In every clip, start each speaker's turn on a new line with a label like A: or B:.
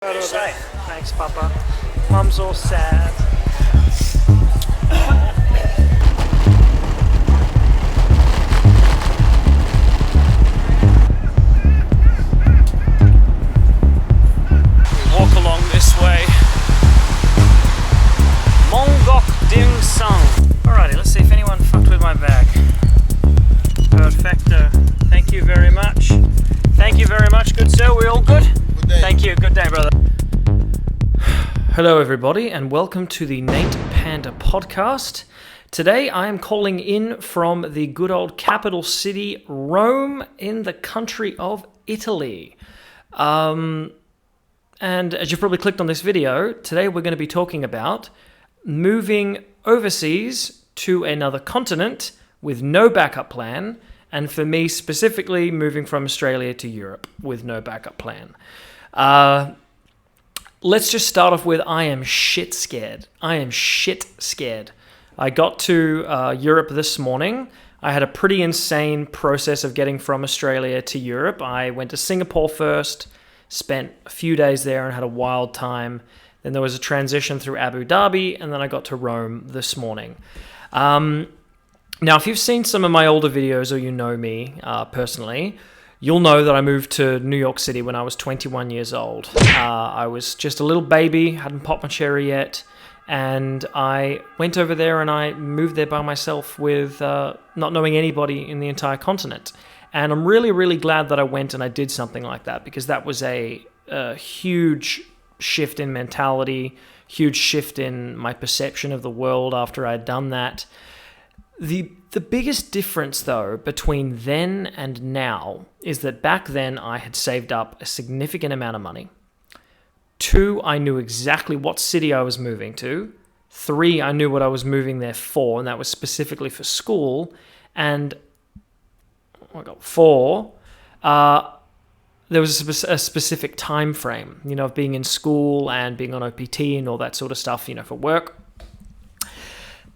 A: Say. Thanks, Papa. Mum's all sad. We walk along this way. Mongok Ding Sung. Alrighty, let's see if anyone fucked with my bag. Perfecto. Thank you very much. Thank you very much, good sir. We all good?
B: Good day.
A: Thank you. Good day, brother. Hello, everybody, and welcome to the Nate Panda podcast. Today, I am calling in from the good old capital city, Rome, in the country of Italy. And as you've probably clicked on this video, today we're going to be talking about moving overseas to another continent with no backup plan, and for me specifically, moving from Australia to Europe with no backup plan. Let's just start off with I am shit scared. I am shit scared. I got to Europe this morning. I had a pretty insane process of getting from Australia to Europe. I went to Singapore first, spent a few days there and had a wild time. Then there was a transition through Abu Dhabi, and then I got to Rome this morning. Now, if you've seen some of my older videos or you know me personally, you'll know that I moved to New York City when I was 21 years old. I was just a little baby, hadn't popped my cherry yet, and I went over there and I moved there by myself with not knowing anybody in the entire continent. And I'm really, really glad that I went and I did something like that, because that was a huge shift in mentality, huge shift in my perception of the world after I'd done that. The biggest difference, though, between then and now is that back then I had saved up a significant amount of money. 2, I knew exactly what city I was moving to. 3, I knew what I was moving there for, and that was specifically for school. And 4, there was a specific time frame, of being in school and being on OPT and all that sort of stuff, for work.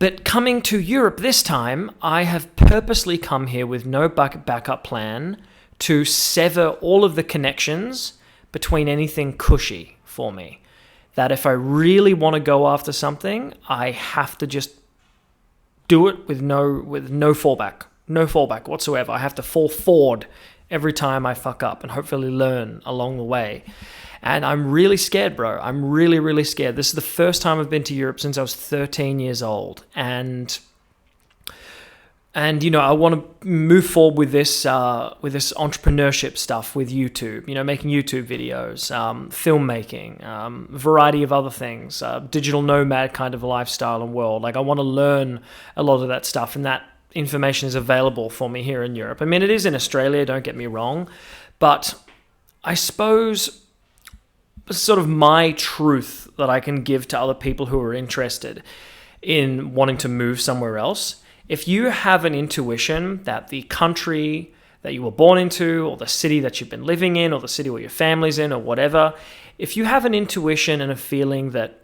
A: But coming to Europe this time, I have purposely come here with no backup plan to sever all of the connections between anything cushy for me. That if I really want to go after something, I have to just do it with no fallback whatsoever. I have to fall forward every time I fuck up and hopefully learn along the way. And I'm really scared, bro. I'm really, really scared. This is the first time I've been to Europe since I was 13 years old. And I want to move forward with this entrepreneurship stuff with YouTube, making YouTube videos, filmmaking, variety of other things, digital nomad kind of lifestyle and world. Like, I want to learn a lot of that stuff, and that information is available for me here in Europe. I mean, it is in Australia, don't get me wrong, but I suppose sort of my truth that I can give to other people who are interested in wanting to move somewhere else. If you have an intuition that the country that you were born into, or the city that you've been living in, or the city where your family's in, or whatever, if you have an intuition and a feeling that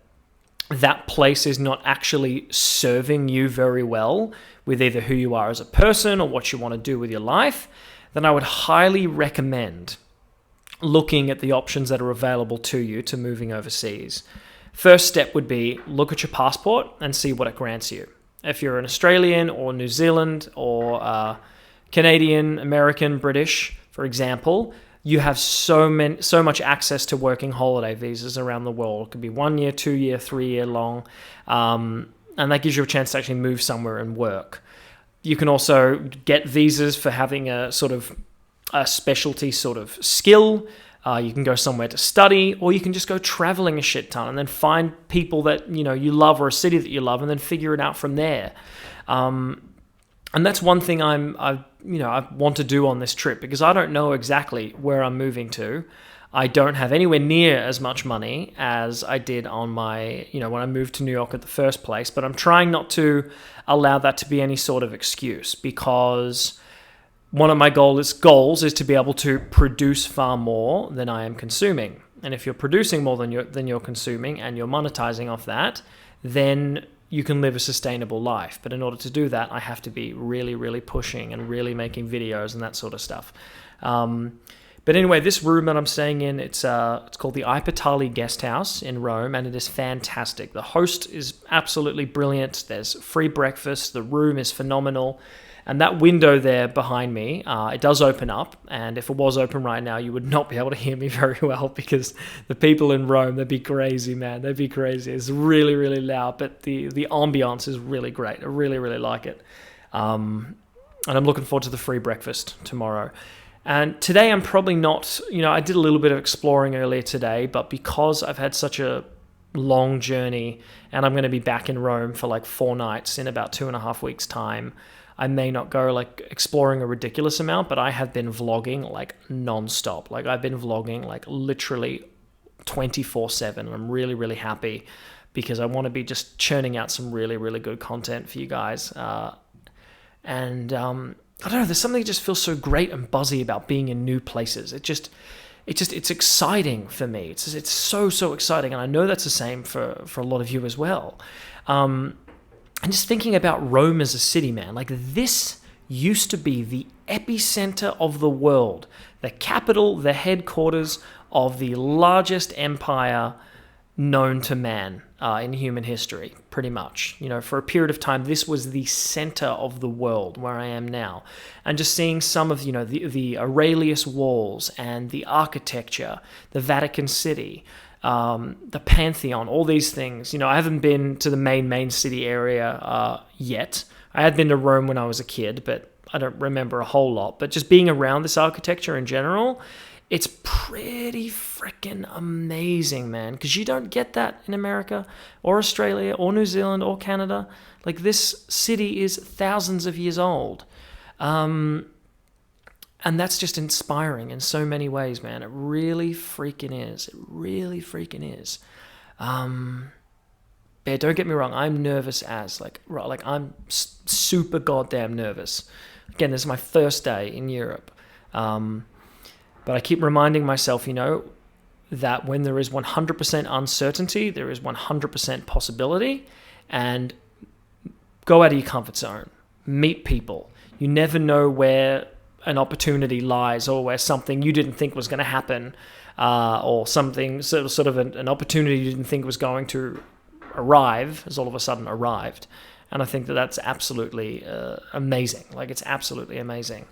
A: that place is not actually serving you very well with either who you are as a person or what you want to do with your life, then I would highly recommend looking at the options that are available to you to moving overseas. First step would be look at your passport and see what it grants you. If you're an Australian or New Zealand or Canadian, American, British, for example, you have so much access to working holiday visas around the world. It could be 1 year, 2 year, 3 year long, and that gives you a chance to actually move somewhere and work. You can also get visas for having a sort of a specialty sort of skill. You can go somewhere to study, or you can just go traveling a shit ton and then find people that you love, or a city that you love, and then figure it out from there. And that's one thing I want to do on this trip, because I don't know exactly where I'm moving to. I don't have anywhere near as much money as I did on my, when I moved to New York at the first place, but I'm trying not to allow that to be any sort of excuse, because one of my goals is to be able to produce far more than I am consuming. And if you're producing more than you're consuming, and you're monetizing off that, then you can live a sustainable life. But in order to do that, I have to be really, really pushing and really making videos and that sort of stuff. But anyway, this room that I'm staying in, it's called the Ipitali Guest House in Rome, and it is fantastic. The host is absolutely brilliant. There's free breakfast. The room is phenomenal. And that window there behind me, it does open up. And if it was open right now, you would not be able to hear me very well, because the people in Rome, they'd be crazy, man. They'd be crazy. It's really, really loud, but the ambiance is really great. I really, really like it. And I'm looking forward to the free breakfast tomorrow. And today I'm probably not, I did a little bit of exploring earlier today, but because I've had such a long journey and I'm going to be back in Rome for like 4 nights in about 2.5 weeks' time, I may not go like exploring a ridiculous amount, but I have been vlogging like nonstop. Like I've been vlogging like literally 24/7. And I'm really, really happy because I want to be just churning out some really, really good content for you guys. I don't know, there's something that just feels so great and buzzy about being in new places. It's exciting for me. It's so exciting. And I know that's the same for a lot of you as well. And just thinking about Rome as a city, man, like this used to be the epicenter of the world, the capital, the headquarters of the largest empire known to man in human history, pretty much. For a period of time, this was the center of the world where I am now. And just seeing some of, the Aurelius walls and the architecture, the Vatican City, the Pantheon, all these things. I haven't been to the main city area yet. I had been to Rome when I was a kid, but I don't remember a whole lot. But just being around this architecture in general, it's pretty freaking amazing, man, because you don't get that in America or Australia or New Zealand or Canada. Like, this city is thousands of years old. And that's just inspiring in so many ways, man. It really freaking is. It really freaking is. Yeah, don't get me wrong. I'm nervous as, I'm super goddamn nervous. Again, this is my first day in Europe. But I keep reminding myself, that when there is 100% uncertainty, there is 100% possibility. And go out of your comfort zone. Meet people. You never know where an opportunity lies, or where something you didn't think was going to happen, or something sort of an opportunity you didn't think was going to arrive has all of a sudden arrived. And I think that that's absolutely amazing. Like, it's absolutely amazing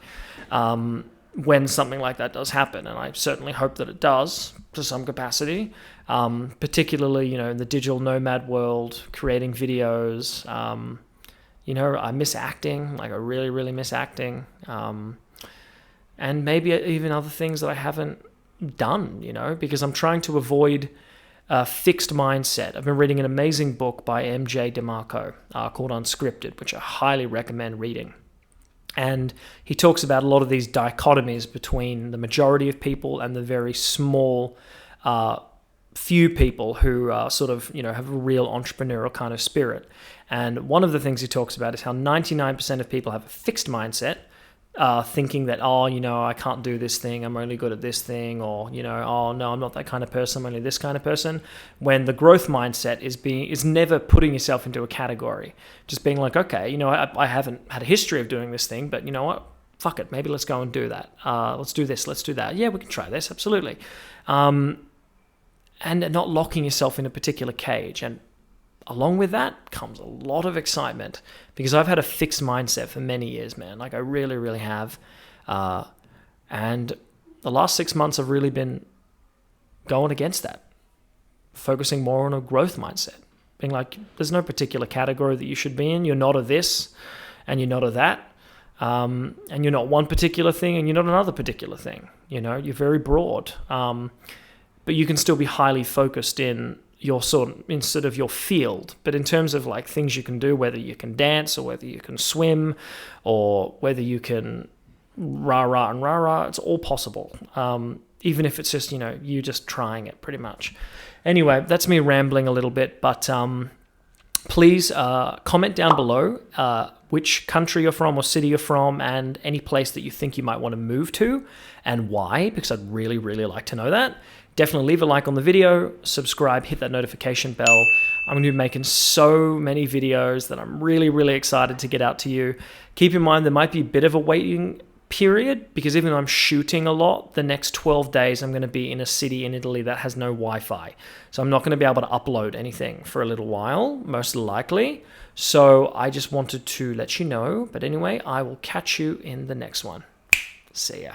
A: when something like that does happen. And I certainly hope that it does to some capacity, particularly, in the digital nomad world, creating videos. I miss acting. Like, I really, really miss acting. And maybe even other things that I haven't done, because I'm trying to avoid a fixed mindset. I've been reading an amazing book by MJ DeMarco called Unscripted, which I highly recommend reading. And he talks about a lot of these dichotomies between the majority of people and the very small few people who sort of, have a real entrepreneurial kind of spirit. And one of the things he talks about is how 99% of people have a fixed mindset, thinking that, I can't do this thing, I'm only good at this thing, or, oh no, I'm not that kind of person, I'm only this kind of person. When the growth mindset is never putting yourself into a category, just being like, okay, I haven't had a history of doing this thing, but you know what, fuck it, maybe let's go and do that. Let's do this, let's do that. Yeah, we can try this, absolutely. And not locking yourself in a particular cage. And along with that comes a lot of excitement, because I've had a fixed mindset for many years, man. Like, I really, really have. And the last 6 months have really been going against that, focusing more on a growth mindset, being like, there's no particular category that you should be in. You're not a this and you're not a that. And you're not one particular thing and you're not another particular thing. You're very broad. But you can still be highly focused in your instead of your field. But in terms of like things you can do, whether you can dance or whether you can swim or whether you can rah-rah and rah-rah, it's all possible. Even if it's just, you just trying it pretty much. Anyway, that's me rambling a little bit, but please comment down below which country you're from or city you're from, and any place that you think you might want to move to and why, because I'd really, really like to know that. Definitely leave a like on the video, subscribe, hit that notification bell. I'm going to be making so many videos that I'm really, really excited to get out to you. Keep in mind, there might be a bit of a waiting period, because even though I'm shooting a lot, the next 12 days I'm going to be in a city in Italy that has no Wi-Fi. So I'm not going to be able to upload anything for a little while, most likely. So I just wanted to let you know. But anyway, I will catch you in the next one. See ya.